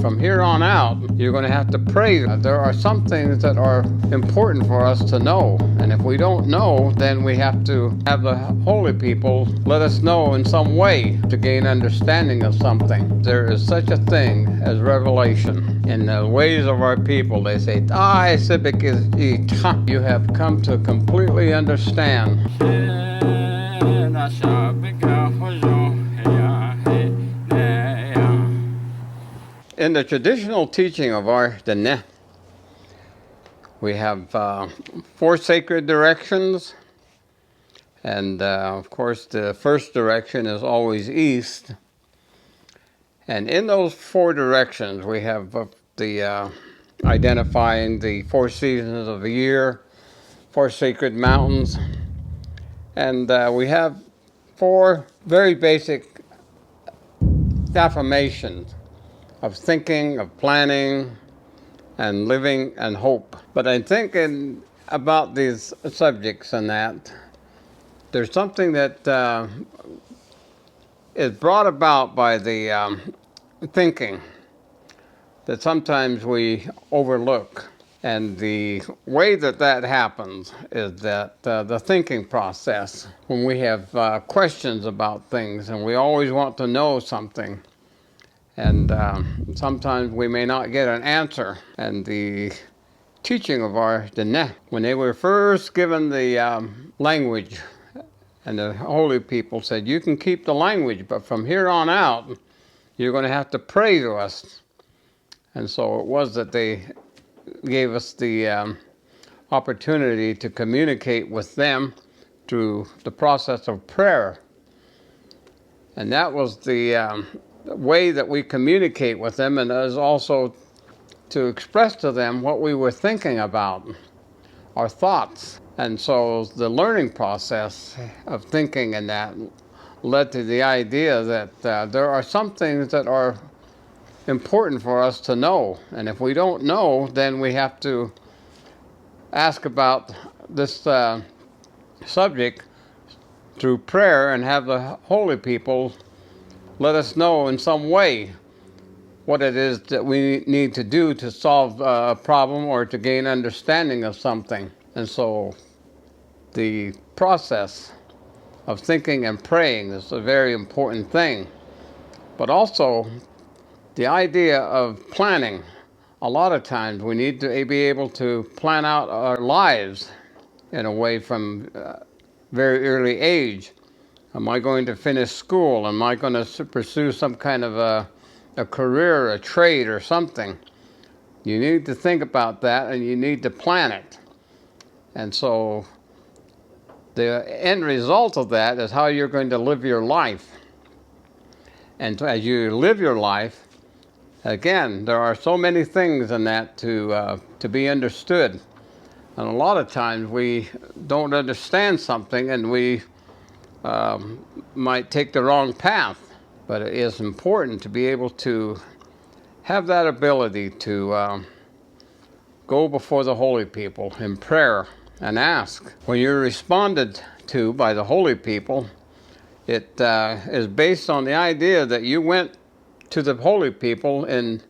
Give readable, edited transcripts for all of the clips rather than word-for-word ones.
From here on out, you're going to have to pray. There are some things that are important for us to know. And if we don't know, then we have to have the holy people let us know in some way to gain understanding of something. There is such a thing as revelation. In the ways of our people, they say, you have come to completely understand. In the traditional teaching of our Dene, we have 4 sacred directions, and of course the first direction is always east. And in those 4 directions we have the identifying the 4 seasons of the year, 4 sacred mountains, and we have 4 very basic affirmations of thinking, of planning, and living, and hope. But I'm thinking about these subjects and that there's something that is brought about by the thinking that sometimes we overlook. And the way that that happens is that the thinking process, when we have questions about things and we always want to know something, and sometimes we may not get an answer. And the teaching of our Dene, when they were first given the language, and the holy people said, you can keep the language, but from here on out, you're going to have to pray to us. And so it was that they gave us the opportunity to communicate with them through the process of prayer. And that was the way that we communicate with them, and is also to express to them what we were thinking about, our thoughts. And so the learning process of thinking and that led to the idea that there are some things that are important for us to know. And if we don't know, then we have to ask about this subject through prayer and have the holy people let us know in some way what it is that we need to do to solve a problem or to gain understanding of something. And so the process of thinking and praying is a very important thing. But also the idea of planning. A lot of times we need to be able to plan out our lives in a way from very early age. Am I going to finish school? Am I going to pursue some kind of a career, a trade, or something? You need to think about that, and you need to plan it. And so the end result of that is how you're going to live your life. And as you live your life, again, there are so many things in that to be understood. And a lot of times we don't understand something, and we might take the wrong path. But it is important to be able to have that ability to go before the holy people in prayer and ask. When you're responded to by the holy people, it is based on the idea that you went to the holy people in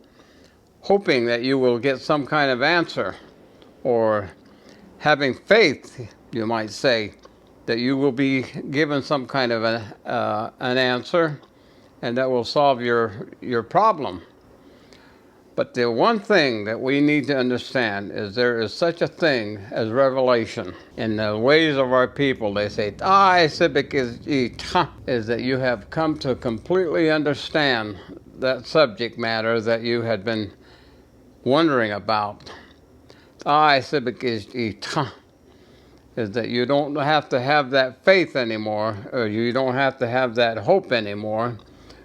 hoping that you will get some kind of answer, or having faith, you might say, that you will be given some kind of an answer, and that will solve your problem. But the one thing that we need to understand is there is such a thing as revelation. In the ways of our people, they say, is that you have come to completely understand that subject matter that you had been wondering about. Is that you don't have to have that faith anymore, or you don't have to have that hope anymore.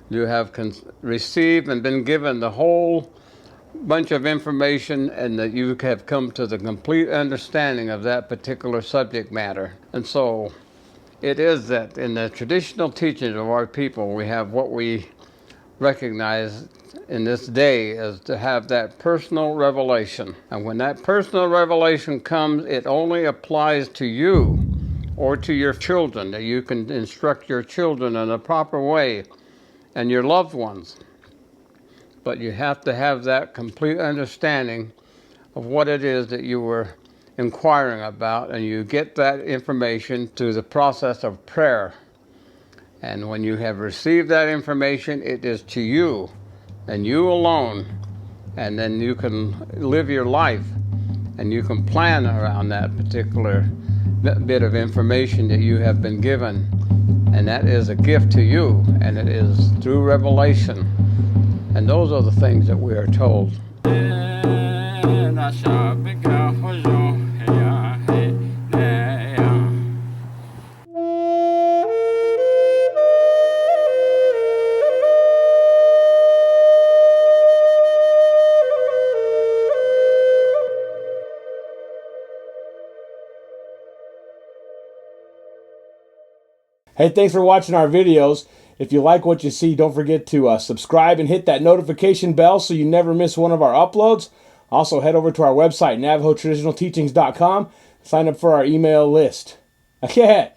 You have received and been given the whole bunch of information, and that you have come to the complete understanding of that particular subject matter. And so it is that in the traditional teachings of our people, we have what we recognize in this day as to have that personal revelation. And when that personal revelation comes, it only applies to you or to your children, that you can instruct your children in a proper way, and your loved ones. but you have to have that complete understanding of what it is that you were inquiring about, and you get that information through the process of prayer. And when you have received that information, it is to you and you alone, and then you can live your life and you can plan around that particular bit of information that you have been given. And that is a gift to you, and it is through revelation. And those are the things that we are told. Hey, thanks for watching our videos. If you like what you see, don't forget to subscribe and hit that notification bell so you never miss one of our uploads. Also, head over to our website, NavajoTraditionalTeachings.com. Sign up for our email list. Okay.